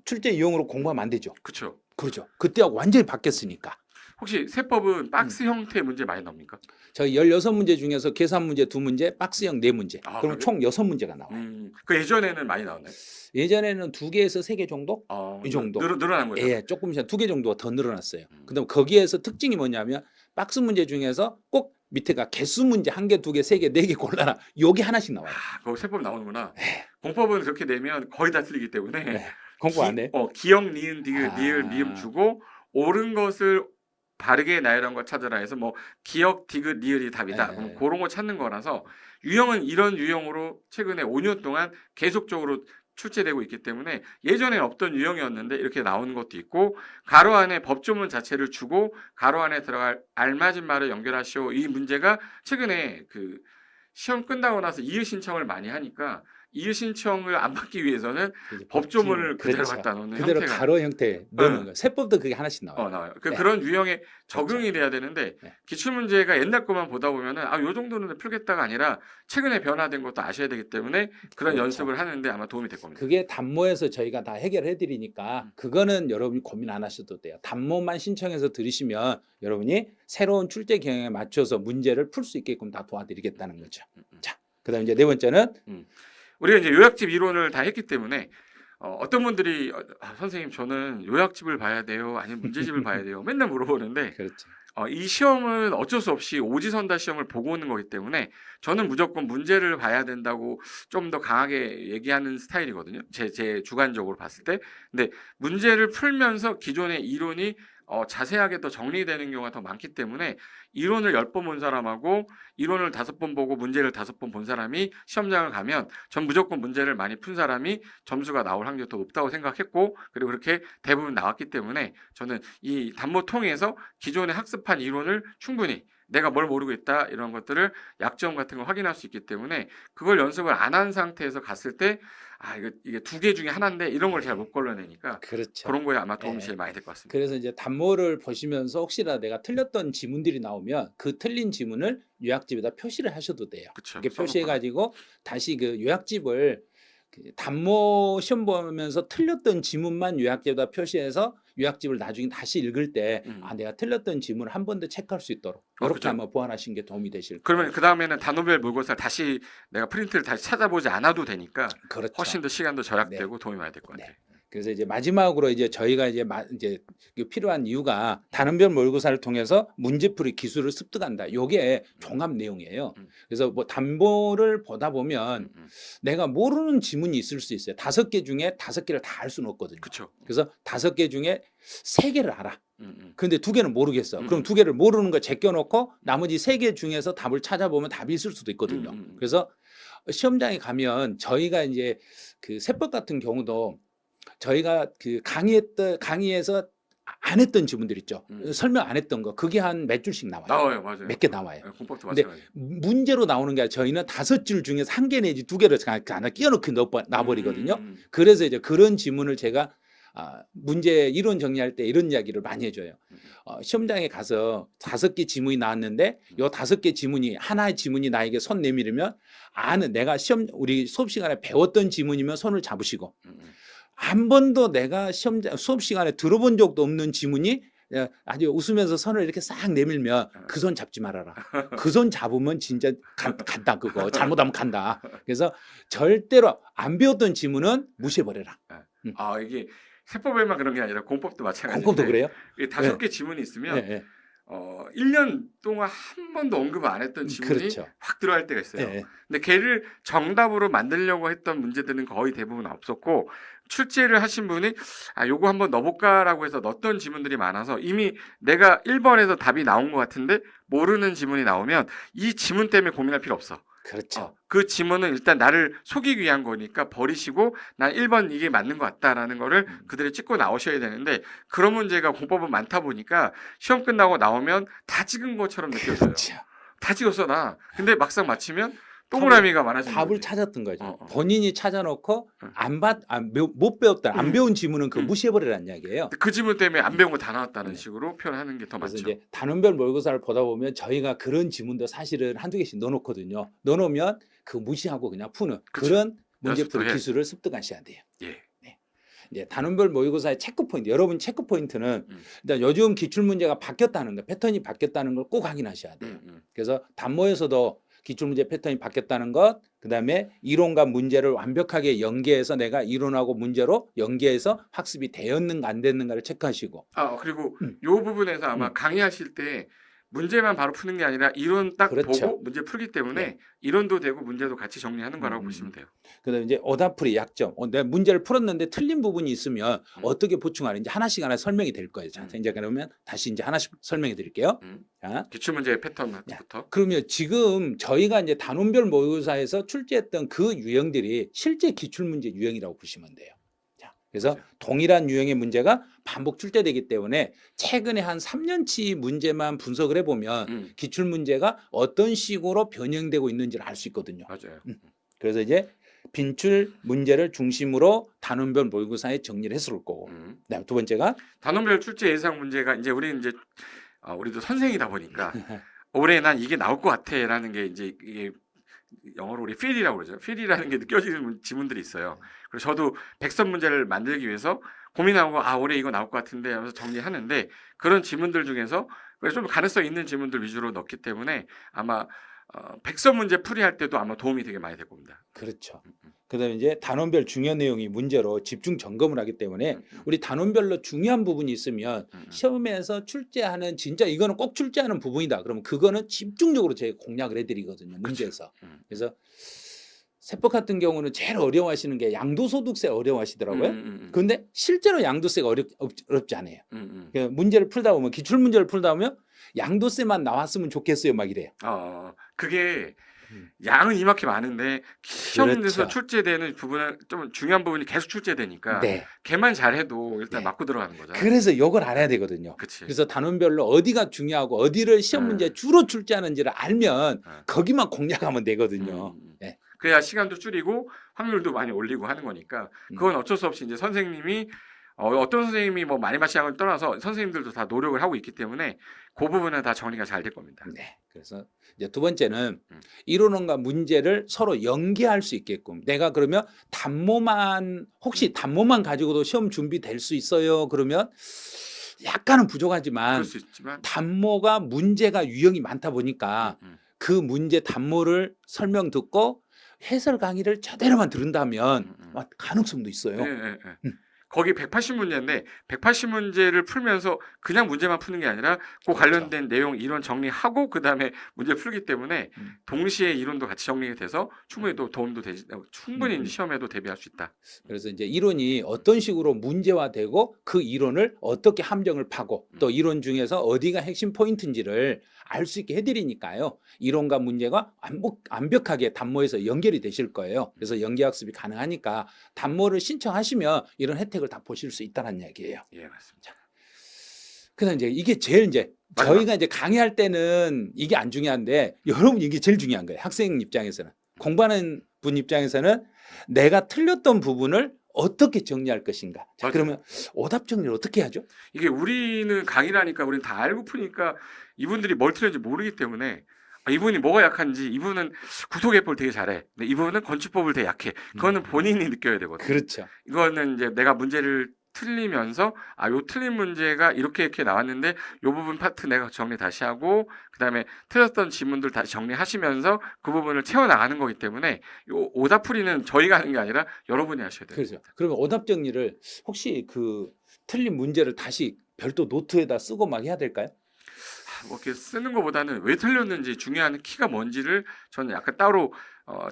출제 유형으로 공부하면 안 되죠. 그렇죠. 그렇죠. 그때하고 완전히 바뀌었으니까. 혹시 세법은 박스 형태의 문제 많이 나옵니까? 저희 16문제 중에서 계산 문제 2문제, 박스형 4문제. 그럼 그래요? 총 6문제가 나와요. 그 예전에는 많이 나왔나요? 예전에는 2개에서 3개 정도? 이 정도. 늘어난 거예요? 예, 조금씩 2개 정도가 더 늘어났어요. 그다음 거기에서 특징이 뭐냐면 박스 문제 중에서 꼭 밑에가 개수 문제 1개, 2개, 3개, 4개 골라라. 요게 하나씩 나와요. 그거 세법 나오는구나. 공법은 그렇게 내면 거의 다 틀리기 때문에 네. 공부 안 해? 기역, 니은, 니을, 미음 주고 옳은 것을 바르게 나열한 거 찾으라 해서 뭐 기역, 디귿, 리을이 답이다. 네. 그럼 그런 거 찾는 거라서 유형은 이런 유형으로 최근에 5년 동안 계속적으로 출제되고 있기 때문에 예전에 없던 유형이었는데 이렇게 나오는 것도 있고, 가로 안에 법조문 자체를 주고 가로 안에 들어갈 알맞은 말을 연결하시오. 이 문제가 최근에 그 시험 끝나고 나서 이의 신청을 많이 하니까 이의 신청을 안 받기 위해서는 이제 법조문을 그대로 그렇죠. 갖다 놓는 그대로 형태가 가로 형태 넣는 거. 세법도 그게 하나씩 나와요. 나와요. 네. 그런 유형에 적응이 돼야 되는데 네. 기출문제가 옛날 것만 보다 보면은 요 정도는 풀겠다가 아니라 최근에 변화된 것도 아셔야 되기 때문에 그런 그렇죠. 연습을 하는데 아마 도움이 될 겁니다. 그게 단모에서 저희가 다 해결해 드리니까 그거는 여러분이 고민 안 하셔도 돼요. 단모만 신청해서 들으시면 여러분이 새로운 출제 경향에 맞춰서 문제를 풀 수 있게끔 다 도와드리겠다는 거죠. 자, 그다음 이제 네 번째는 우리가 이제 요약집 이론을 다 했기 때문에 어떤 분들이 선생님 저는 요약집을 봐야 돼요? 아니면 문제집을 봐야 돼요? 맨날 물어보는데 그렇죠. 이 시험은 어쩔 수 없이 오지선다 시험을 보고 오는 거기 때문에 저는 무조건 문제를 봐야 된다고 좀 더 강하게 얘기하는 스타일이거든요. 제 주관적으로 봤을 때. 근데 문제를 풀면서 기존의 이론이 자세하게 더 정리되는 경우가 더 많기 때문에 이론을 10번 본 사람하고 이론을 5번 보고 문제를 5번 본 사람이 시험장을 가면 전 무조건 문제를 많이 푼 사람이 점수가 나올 확률이 더 높다고 생각했고, 그리고 그렇게 대부분 나왔기 때문에 저는 이 단모 통해서 기존에 학습한 이론을 충분히 내가 뭘 모르고 있다 이런 것들을 약점 같은 걸 확인할 수 있기 때문에 그걸 연습을 안 한 상태에서 갔을 때 이게 두 개 중에 하나인데 이런 걸 잘 못 걸러내니까 그렇죠. 그런 거에 아마 도움이 예. 제일 많이 될 것 같습니다. 그래서 이제 단모를 보시면서 혹시나 내가 틀렸던 지문들이 나오면 그 틀린 지문을 요약집에다 표시를 하셔도 돼요. 그쵸. 이렇게 써놓거나. 표시해 가지고 다시 그 요약집을 그 단모 시험 보면서 틀렸던 지문만 요약집에다 표시해서 요약집을 나중에 다시 읽을 때 내가 틀렸던 지문을 한 번 더 체크할 수 있도록 이렇게 그죠. 한번 보완하시는 게 도움이 되실 거예요. 그러면 그 다음에는 단오별 모의고사 다시 내가 프린트를 다시 찾아보지 않아도 되니까 그렇죠. 훨씬 더 시간도 절약되고 도움이 많이 될 것 같아요. 그래서 이제 마지막으로 이제 저희가 이제 필요한 이유가 단원별 모의고사를 통해서 문제풀이 기술을 습득한다. 요게 종합 내용이에요. 그래서 뭐 단보를 보다 보면 내가 모르는 지문이 있을 수 있어요. 5개 중에 5개를 다 알 수는 없거든요. 그렇죠. 그래서 5개 중에 3개를 알아. 음. 근데 2개는 모르겠어. 그럼 2개를 모르는 거 제껴놓고 나머지 3개 중에서 답을 찾아보면 답이 있을 수도 있거든요. 그래서 시험장에 가면 저희가 이제 그 세법 같은 경우도 저희가 그 강의에서 안 했던 지문들 있죠. 설명 안 했던 거 그게 한 몇 줄씩 나와요. 나와요, 맞아요. 몇 개 나와요. 네, 공법도 근데 마찬가지. 문제로 나오는 게 아니라 저희는 5줄 중에서 1개 내지 2개를 하나 끼워넣고 놔버리거든요. 음. 그래서 이제 그런 지문을 제가 문제 이론 정리할 때 이런 이야기를 많이 해줘요. 시험장에 가서 5개 지문이 나왔는데 요 5개 지문이 하나의 지문이 나에게 손 내밀으면 내가 우리 수업 시간에 배웠던 지문이면 손을 잡으시고 한 번도 내가 수업 시간에 들어본 적도 없는 지문이 아주 웃으면서 손을 이렇게 싹 내밀면 그 손 잡지 말아라. 그 손 잡으면 진짜 간다 그거. 잘못하면 간다. 그래서 절대로 안 배웠던 지문은 무시해버려라. 이게 세법에만 그런 게 아니라 공법도 마찬가지인데. 공법도 그래요? 5개 지문이 있으면 네. 1년 동안 한 번도 언급 안 했던 지문이 그렇죠. 확 들어갈 때가 있어요. 네. 근데 걔를 정답으로 만들려고 했던 문제들은 거의 대부분 없었고, 출제를 하신 분이 요거 한번 넣어볼까라고 해서 넣었던 지문들이 많아서 이미 내가 1번에서 답이 나온 것 같은데 모르는 지문이 나오면 이 지문 때문에 고민할 필요 없어. 그렇죠. 그 지문은 일단 나를 속이기 위한 거니까 버리시고 난 1번 이게 맞는 것 같다라는 거를 그대로 찍고 나오셔야 되는데, 그런 문제가 공법은 많다 보니까 시험 끝나고 나오면 다 찍은 것처럼 느껴져요. 그렇죠. 다 찍었어 나. 근데 막상 맞히면 동그라미가 많아지는 답을 거지. 찾았던 거죠. 어. 본인이 찾아놓고 못 배웠다. 안 배운 지문은 그거 무시해버리라는 이야기예요. 그 지문 때문에 안 배운 거 다 나왔다는 식으로 표현하는 게 더 그래서 맞죠. 이제 단원별 모의고사를 보다 보면 저희가 그런 지문도 사실은 한두 개씩 넣어놓거든요. 넣어놓으면 그 무시하고 그냥 푸는 그쵸. 그런 문제풀이 연습도 해. 기술을 습득하셔야 돼요. 예. 이제 단원별 모의고사의 체크 포인트, 여러분 체크 포인트는 일단 요즘 기출 문제가 바뀌었다는 거, 패턴이 바뀌었다는 걸 꼭 확인하셔야 돼요. 그래서 단모에서도 기출 문제 패턴이 바뀌었다는 것, 그다음에 이론과 문제를 완벽하게 연계해서 내가 이론하고 문제로 연계해서 학습이 되었는가 안 됐는가를 체크하시고. 그리고 요 부분에서 아마 강의하실 때 문제만 바로 푸는 게 아니라 이론 딱 그렇죠. 보고 문제 풀기 때문에 네. 이론도 되고 문제도 같이 정리하는 거라고 음. 보시면 돼요. 그다음에 이제 오답풀이 약점. 내가 문제를 풀었는데 틀린 부분이 있으면 어떻게 보충하는지 하나씩 설명이 될 거예요. 자, 이제 그러면 다시 이제 하나씩 설명해 드릴게요. 자, 기출문제의 패턴부터. 그러면 지금 저희가 이제 단원별 모의고사에서 출제했던 그 유형들이 실제 기출문제 유형이라고 보시면 돼요. 자, 그래서 맞아요. 동일한 유형의 문제가 반복 출제되기 때문에 최근에 한 3년치 문제만 분석을 해보면 기출문제가 어떤 식으로 변형되고 있는지를 알 수 있거든요. 맞아요. 그래서 이제 빈출 문제를 중심으로 단원별 모의고사에 정리를 했을 거고. 그다음 두 번째가 단원별 출제 예상 문제가 이제 우리는 이제 우리도 선생이다 보니까 올해 난 이게 나올 것 같아라는 게 이제 이게 영어로 우리 feel이라고 그러죠. feel이라는 게 느껴지는 지문들이 있어요. 그래서 저도 백선 문제를 만들기 위해서 고민하고 올해 이거 나올 것 같은데 하면서 정리하는데 그런 지문들 중에서 좀 가능성 있는 지문들 위주로 넣기 때문에 아마 백선 문제 풀이할 때도 아마 도움이 되게 많이 될 겁니다. 그렇죠. 그다음에 이제 단원별 중요 내용이 문제로 집중 점검을 하기 때문에 우리 단원별로 중요한 부분이 있으면 시험에서 출제하는 진짜 이거는 꼭 출제하는 부분이다. 그러면 그거는 집중적으로 제가 공략을 해드리거든요. 문제에서. 그래서 세법 같은 경우는 제일 어려워하시는 게 양도소득세 어려워하시더라고요. 그런데 실제로 양도세가 어렵지 않아요. 문제를 풀다 보면 기출 문제를 풀다 보면 양도세만 나왔으면 좋겠어요. 막 이래요. 그게 양은 이만큼 많은데 시험에서 그렇죠. 출제되는 부분은 좀 중요한 부분이 계속 출제되니까 네. 걔만 잘해도 일단 네. 맞고 들어가는 거잖아요. 그래서 이걸 알아야 되거든요. 그치. 그래서 단원별로 어디가 중요하고 어디를 시험 문제 주로 출제하는지를 알면 거기만 공략하면 되거든요. 네. 그래야 시간도 줄이고 확률도 많이 올리고 하는 거니까 그건 어쩔 수 없이 이제 선생님이 어떤 선생님이 뭐 많이 마시는 떠나서 선생님들도 다 노력을 하고 있기 때문에 그 부분은 다 정리가 잘 될 겁니다. 네. 그래서 이제 두 번째는 이론과 문제를 서로 연계할 수 있게끔 내가 그러면 혹시 단모만 가지고도 시험 준비될 수 있어요? 그러면 약간은 부족하지만 그럴 수 있지만 단모가 문제가 유형이 많다 보니까 그 문제 단모를 설명 듣고 해설 강의를 제대로만 들은다면 가능성도 있어요. 네. 거기 180문제인데 180문제를 풀면서 그냥 문제만 푸는 게 아니라 그 관련된 내용 이론 정리하고 그다음에 문제 풀기 때문에 동시에 이론도 같이 정리가 돼서 충분히 또 도움도 되지 충분히 이제 시험에도 대비할 수 있다. 그래서 이제 이론이 어떤 식으로 문제화되고 그 이론을 어떻게 함정을 파고 또 이론 중에서 어디가 핵심 포인트인지를 알 수 있게 해드리니까요. 이론과 문제가 완벽하게 단모에서 연결이 되실 거예요. 그래서 연계학습이 가능하니까 단모를 신청하시면 이런 혜택을 다 보실 수 있다는 얘기예요. 예, 맞습니다. 그래서 이제 이게 제일 이제 저희가 이제 강의할 때는 이게 안 중요한데 여러분 이게 제일 중요한 거예요. 학생 입장에서는 공부하는 분 입장에서는 내가 틀렸던 부분을 어떻게 정리할 것인가. 자, 그러면 오답 정리를 어떻게 하죠? 이게 우리는 강의를 하니까 우리는 다 알고 푸니까 이분들이 뭘 틀렸는지 모르기 때문에 이분이 뭐가 약한지 이분은 구속예법을 되게 잘해. 근데 이분은 건축법을 되게 약해. 그거는 본인이 느껴야 되거든요. 그렇죠. 이거는 이제 내가 문제를 틀리면서 요 틀린 문제가 이렇게 나왔는데 요 부분 파트 내가 정리 다시 하고 그다음에 틀렸던 지문들 다시 정리하시면서 그 부분을 채워 나가는 거기 때문에 요 오답풀이는 저희가 하는 게 아니라 여러분이 하셔야 돼요. 그렇죠. 그러면 오답 정리를 혹시 그 틀린 문제를 다시 별도 노트에다 쓰고 막 해야 될까요? 뭐 이렇게 쓰는 것보다는 왜 틀렸는지 중요한 키가 뭔지를 저는 약간 따로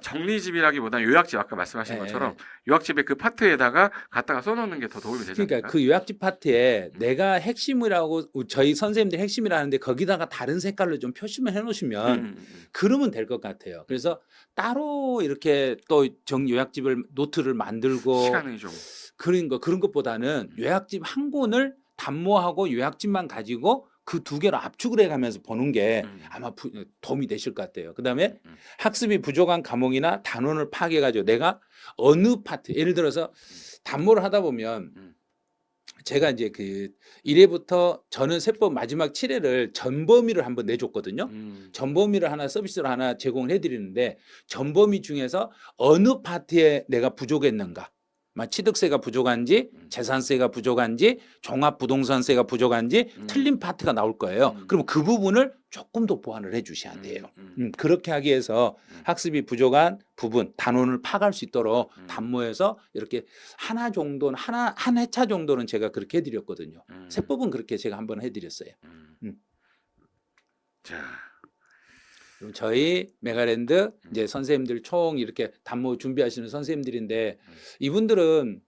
정리집이라기보다는 요약집 아까 말씀하신 것처럼 요약집의 그 파트에다가 갖다가 써놓는 게 더 도움이 되지 않을까? 그러니까 그 요약집 파트에 내가 핵심이라고 저희 선생님들 핵심이라 하는데 거기다가 다른 색깔로 좀 표시만 해놓으시면 그러면 될 것 같아요. 그래서 따로 이렇게 또 요약집을 노트를 만들고 시간이 좀 그런 것보다는 요약집 한 권을 단모하고 요약집만 가지고 그 두 개로 압축을 해가면서 보는 게 아마 도움이 되실 것 같아요. 그다음에 학습이 부족한 과목이나 단원을 파악해가지고 내가 어느 파트 예를 들어서 단모를 하다 보면 제가 이제 그 1회부터 저는 세법 마지막 7회를 전범위를 한번 내줬거든요. 전범위를 하나 서비스를 하나 제공을 해드리는데 전범위 중에서 어느 파트에 내가 부족했는가 취득세가 부족한지 재산세가 부족한지 종합부동산세가 부족한지 틀린 파트가 나올 거예요. 그러면 그 부분을 조금 더 보완을 해 주셔야 돼요. 그렇게 하기 위해서 학습이 부족한 부분 단원을 파악할 수 있도록 단모에서 이렇게 하나 정도는 한 회차 정도는 제가 그렇게 해드렸거든요. 세법은 그렇게 제가 한번 해드렸어요. 자, 그럼 저희 메가랜드 이제 선생님들 총 이렇게 단모 준비하시는 선생님들인데 이분들은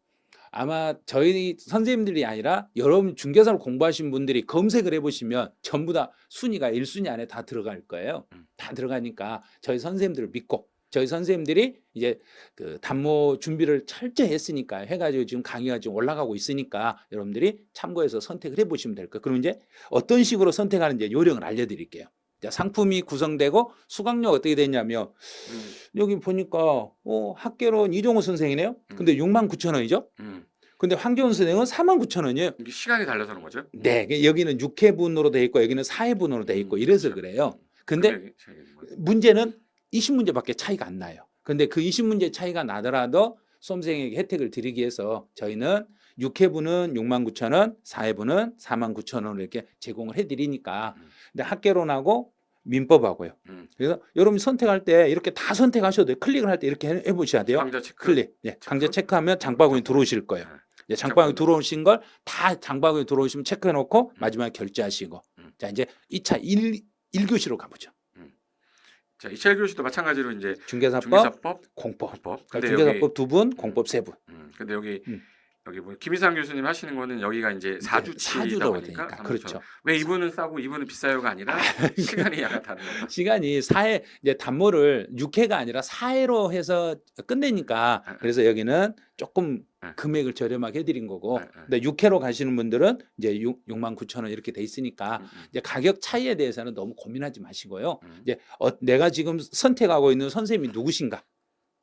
아마 저희 선생님들이 아니라 여러분 중개사를 공부하신 분들이 검색을 해보시면 전부 다 순위가 1순위 안에 다 들어갈 거예요. 다 들어가니까 저희 선생님들을 믿고 저희 선생님들이 이제 그 단모 준비를 철저히 했으니까 해가지고 지금 강의가 지금 올라가고 있으니까 여러분들이 참고해서 선택을 해보시면 될 거예요. 그럼 이제 어떤 식으로 선택하는지 요령을 알려드릴게요. 자, 상품이 구성되고 수강료 어떻게 되냐면 여기 보니까 학개론 이종호 선생이네요. 근데 69,000원이죠. 근데 황교안 선생은 49,000원이에요. 이게 시간이 달라서는 거죠? 네, 여기는 6회분으로 돼 있고 여기는 4회분으로 돼 있고 이래서 그래요. 근데 문제는 20문제밖에 차이가 안 나요. 근데 그 20문제 차이가 나더라도 수험생에게 혜택을 드리기 위해서 저희는 6회분은 69,000원, 4회분은 49,000원을 이렇게 제공을 해드리니까. 근데 학개론하고 민법하고요. 그래서 여러분이 선택할 때 이렇게 다 선택하셔도 돼요. 클릭을 할 때 이렇게 해보셔야 돼요. 강좌 체크. 클릭. 예, 강좌 체크하면 장바구니 들어오실 거예요. 예, 장바구니 들어오신 걸 다 장바구니 들어오시면 체크해놓고 마지막에 결제하시고. 자, 이제 2차 1교시로 가보죠. 자, 2차 1교시도 마찬가지로 이제 중개사법, 공법. 근데 중개사법 2분, 공법 3분. 근데 여기 뭐 김희상 교수님 하시는 거는 여기가 이제 4주치다 보니까 그렇죠. 왜 이분은 싸고 이분은 비싸요가 아니라 시간이 약간 다른 거죠. 시간이 4회 이제 단모를 6회가 아니라 4회로 해서 끝내니까 그래서 여기는 조금 금액을 저렴하게 해드린 거고 근데 6회로 가시는 분들은 이제 69,000원 이렇게 돼 있으니까 이제 가격 차이에 대해서는 너무 고민하지 마시고요. 이제 내가 지금 선택하고 있는 선생님이 누구신가?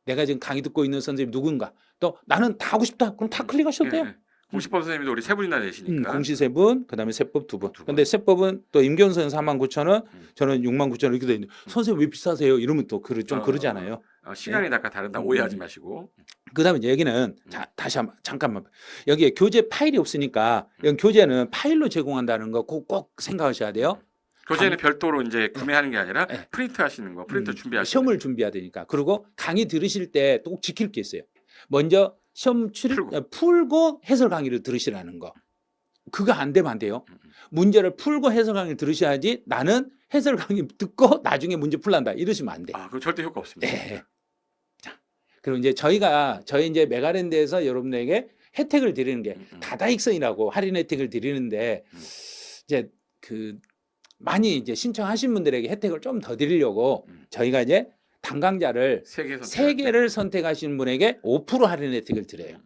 내가 지금 강의 듣고 있는 선생님 누군가? 또 나는 다 하고 싶다. 그럼 다 클릭하셔도 돼요. 공시법 선생님도 우리 세 분이나 되시니까. 공시 3분, 그다음에 세법 2분. 근데 세법은 또 임교훈 선생 49,000원, 저는 69,000원 이렇게 돼 있는데 선생님 왜 비싸세요? 이러면 또 좀 그러잖아요. 시간이 약간 다른다. 오해하지 마시고. 그다음에 이제 여기는 다시 한번 잠깐만 여기에 교재 파일이 없으니까 여기 교재는 파일로 제공한다는 거 꼭 생각하셔야 돼요. 교재는 별도로 이제 구매하는 게 아니라 프린트 하시는 거, 프린터 준비하시는 시험을 준비해야 되니까. 그리고 강의 들으실 때 또 꼭 지킬 게 있어요. 먼저 시험 풀고 해설 강의를 들으시라는 거. 그거 안 되면 안 돼요. 문제를 풀고 해설 강의를 들으셔야지 나는 해설 강의 듣고 나중에 문제 풀란다. 이러시면 안 돼. 그럼 절대 효과 없습니다. 네. 자, 그리고 이제 저희 이제 메가랜드에서 여러분에게 혜택을 드리는 게 다다익선이라고 할인 혜택을 드리는데 이제 많이 이제 신청하신 분들에게 혜택을 좀 더 드리려고 저희가 이제 단강좌를 3개를 선택하시는 분에게 5% 할인 혜택을 드려요.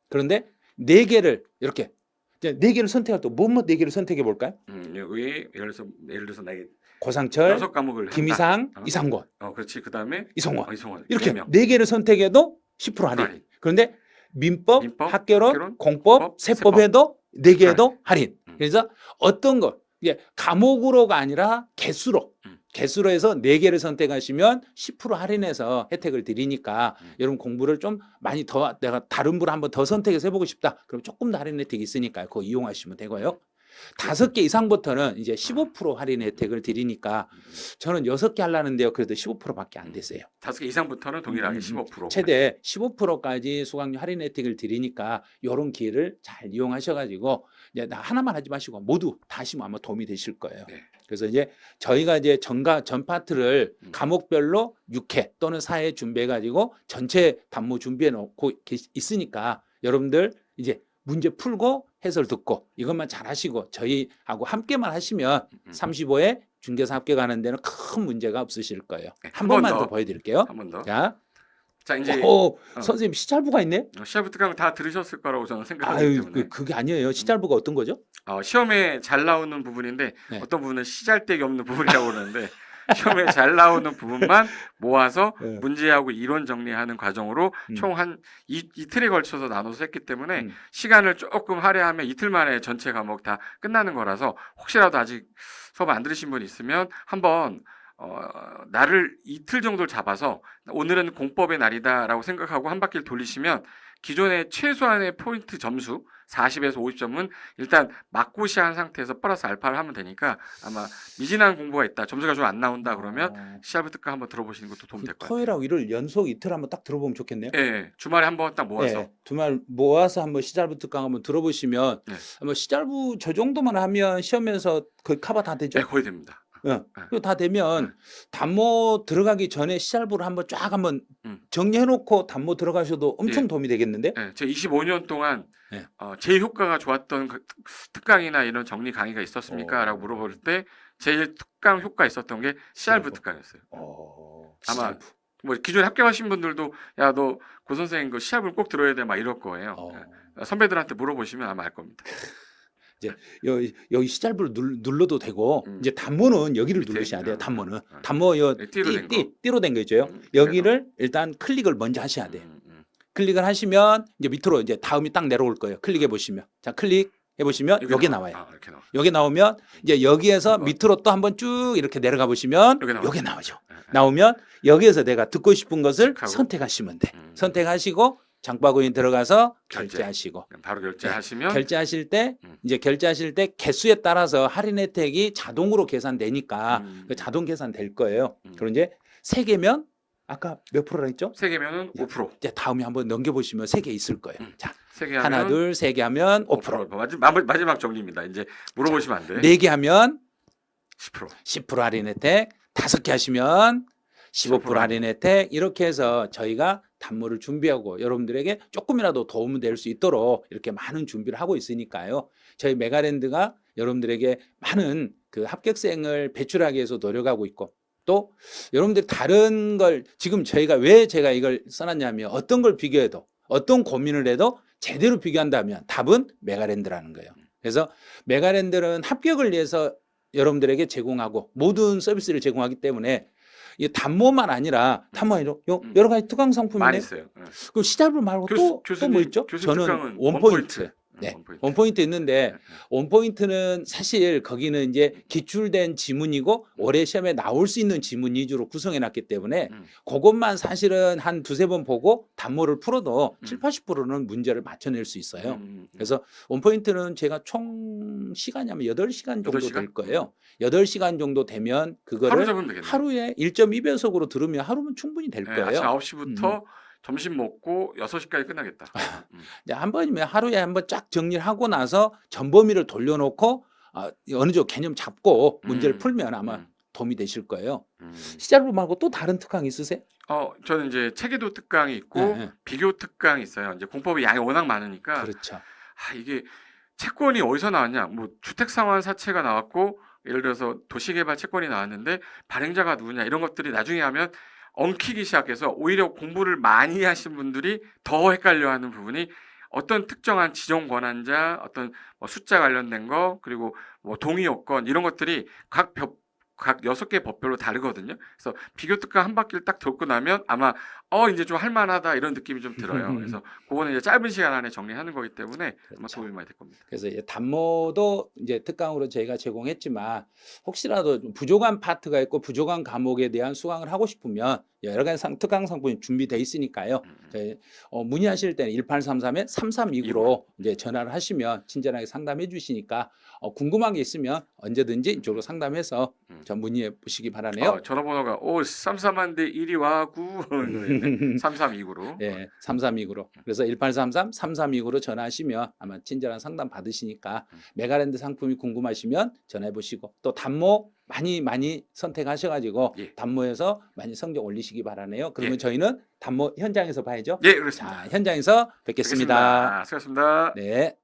그런데 4개를 이렇게 이제 4개를 선택할 때 뭐뭐 4개를 선택해 볼까요? 여기 예를 들어서 나 고상철, 6과목을 김희상, 이상권. 그렇지. 그다음에 이성원. 이성원. 이렇게 4개를 선택해도 10% 할인. 그런데 민법, 학개론, 공법, 세법에도 4개에도 할인. 그래서 어떤 거 이게 과목으로가 아니라 개수로 해서 4개를 선택하시면 10% 할인해서 혜택을 드리니까 여러분 공부를 좀 많이 더 내가 다른 분을 한번 더 선택해서 해보고 싶다. 그럼 조금 더 할인 혜택이 있으니까 그거 이용하시면 되고요. 5개 이상부터는 이제 15% 할인 혜택을 드리니까 저는 6개 하려는데요. 그래도 15%밖에 안 됐어요. 5개 이상부터는 동일하게 15%. 최대 15%까지 수강료 할인 혜택을 드리니까 이런 기회를 잘 이용하셔가지고 이제 나 하나만 하지 마시고 모두 다 하시면 아마 도움이 되실 거예요. 네. 그래서 이제 저희가 이제 전 파트를 과목별로 6회 또는 4회 준비해가지고 전체 단모 준비해 놓고 있으니까 여러분들 이제 문제 풀고 해설 듣고 이것만 잘 하시고 저희하고 함께만 하시면 35회 중개사 합격하는 데는 큰 문제가 없으실 거예요. 한 번만 더 보여드릴게요. 한 번 더. 자 이제 선생님 시잘부가 있네. 시작부 특강 다 들으셨을 거라고 저는 생각하기 때문에. 그게 아니에요. 시잘부가 어떤 거죠? 시험에 잘 나오는 부분인데 어떤 부분은 시잘데기 없는 부분이라고 그러는데 시험에 잘 나오는 부분만 모아서 문제하고 이론 정리하는 과정으로 총 한 이틀에 걸쳐서 나눠서 했기 때문에 시간을 조금 할애하면 이틀 만에 전체 과목 다 끝나는 거라서 혹시라도 아직 수업 안 들으신 분 있으면 한번 날을 이틀 정도를 잡아서 오늘은 공법의 날이다라고 생각하고 한 바퀴를 돌리시면 기존의 최소한의 포인트 점수 40에서 50점은 일단 막고시한 상태에서 플러스 알파를 하면 되니까 아마 미진한 공부가 있다. 점수가 좀 안 나온다 그러면 시합을 특강 한번 들어보시는 것도 도움 될 것 같아요. 토요일하고 일요일 연속 이틀 한번 딱 들어보면 좋겠네요. 네, 주말에 한번 딱 모아서. 네, 주말 모아서 한번 시잘부 특강 한번 들어보시면 아마 시잘부 저 정도만 하면 시험에서 거의 커버 다 되죠. 네, 거의 됩니다. 그거 다 되면 단모 들어가기 전에 시알부를 한번 쫙 한번 음. 정리해놓고 단모 들어가셔도 엄청 예. 도움이 되겠는데? 예, 제 25년 동안 예. 제일 효과가 좋았던 특강이나 이런 정리 강의가 있었습니까? 어. 라고 물어볼 때 제일 특강 효과 있었던 게 CRV CRV. 특강이었어요. 아마 시알부. 뭐 기존에 합격하신 분들도 야, 너 고 선생님 그 CRV를 꼭 들어야 돼 막 이럴 거예요. 어. 예. 선배들한테 물어보시면 아마 알 겁니다. 여기 시알부를 눌러도 되고 이제 단모는 여기를 밑에 누르셔야 돼요. 있는, 단모는 단모 요 띠로 된 거. 띠로 된 거 있죠. 여기를 일단 클릭을 먼저 하셔야 돼요. 클릭을 하시면 이제 밑으로 이제 다음이 딱 내려올 거예요. 클릭해 보시면 자 클릭해 보시면 여기 나와요. 이렇게 나와. 여기 나오면 이제 여기에서 한번. 밑으로 또 한번 쭉 이렇게 내려가 보시면 여기 나와요. 여기 나오죠. 예, 예. 나오면 여기에서 내가 듣고 싶은 것을 체크하고. 선택하시면 돼. 음. 선택하시고 장바구니 들어가서 결제. 결제하시고 바로 결제하시면 결제하실 때 음. 이제 결제하실 때 개수에 따라서 할인 혜택이 자동으로 계산되니까 그 자동 계산 될 거예요. 그럼 이제 세 개면 아까 몇 프로라 했죠? 3개면은 5%. 이제 다음에 한번 넘겨보시면 세 개 있을 거예요. 자 3개 하나 하면 둘 세 개 하면 5%, 마지막 정리입니다. 이제 물어보시면 안 돼. 네 개 하면 10%. 10% 할인 혜택, 5개 하시면 15% 할인 혜택 이렇게 해서 저희가 단모를 준비하고 여러분들에게 조금이라도 도움이 될 수 있도록 이렇게 많은 준비를 하고 있으니까요. 저희 메가랜드가 여러분들에게 많은 그 합격생을 배출하기 위해서 노력하고 있고 또 여러분들이 다른 걸 지금 저희가 왜 제가 이걸 써놨냐면 어떤 걸 비교해도 어떤 고민을 해도 제대로 비교한다면 답은 메가랜드라는 거예요. 그래서 메가랜드는 합격을 위해서 여러분들에게 제공하고 모든 서비스를 제공하기 때문에 이 단모만 아니라 단모 아니라 여러 가지 특강 많이 상품인데 있어요. 예. 그럼 시달부 말고 또 뭐 있죠? 교수님 저는 특강은 원포인트. 네, 원포인트. 원포인트 있는데 원포인트는 사실 거기는 이제 기출된 지문이고 올해 시험에 나올 수 있는 지문 위주로 구성해 놨기 때문에 그것만 사실은 한 두세 번 보고 단모를 풀어도 7, 80%는 문제를 맞춰낼 수 있어요. 그래서 원포인트는 제가 총 시간이 아마 8시간 정도 8시간? 될 거예요. 8시간 정도 되면 하루 그거를 잡으면 되겠네요. 하루에 1.2배속으로 들으면 하루면 충분히 될 예, 거예요. 아침 9시부터 점심 먹고 6시까지 끝나겠다. 이제 한 번이면 하루에 한번 쫙 정리를 하고 나서 전범위를 돌려놓고 어느 정도 개념 잡고 문제를 풀면 아마 도움이 되실 거예요. 시작부 말고 또 다른 특강 있으세요? 저는 이제 체계도 특강이 있고 네. 비교 특강이 있어요. 이제 공법이 양이 워낙 많으니까 그렇죠. 이게 채권이 어디서 나왔냐? 뭐 주택 상환 사채가 나왔고 예를 들어서 도시개발 채권이 나왔는데 발행자가 누구냐 이런 것들이 나중에 하면 엉키기 시작해서 오히려 공부를 많이 하신 분들이 더 헷갈려하는 부분이 어떤 특정한 지정 권한자, 어떤 뭐 숫자 관련된 거, 그리고 뭐 동의 요건 이런 것들이 각 6개 법별로 다르거든요. 그래서 비교 특강 한 바퀴를 딱 돌고 나면 아마 이제 좀 할만하다 이런 느낌이 좀 들어요. 그래서 그거는 이제 짧은 시간 안에 정리하는 거기 때문에 아마 도움이 많이 될 겁니다. 그래서 이제 단모도 이제 특강으로 저희가 제공했지만 혹시라도 좀 부족한 파트가 있고 부족한 과목에 대한 수강을 하고 싶으면 여러 가지 특강 상품이 준비되어 있으니까요. 저희 문의하실 때는 1833-3329로 이제 전화를 하시면 친절하게 상담해 주시니까 궁금한 게 있으면 언제든지 이쪽으로 상담해서 전 문의해 보시기 바라네요. 전화번호가 33한데 1이 와구 3329로. 네, 3329로. 그래서 1833-3329로 전화하시면 아마 친절한 상담 받으시니까 메가랜드 상품이 궁금하시면 전화해 보시고 또 단모 많이 선택하셔가지고 예. 단모에서 많이 성적 올리시기 바라네요. 그러면 예. 저희는 단모 현장에서 봐야죠. 예, 그렇습니다. 자, 현장에서 뵙겠습니다. 수고하셨습니다. 네.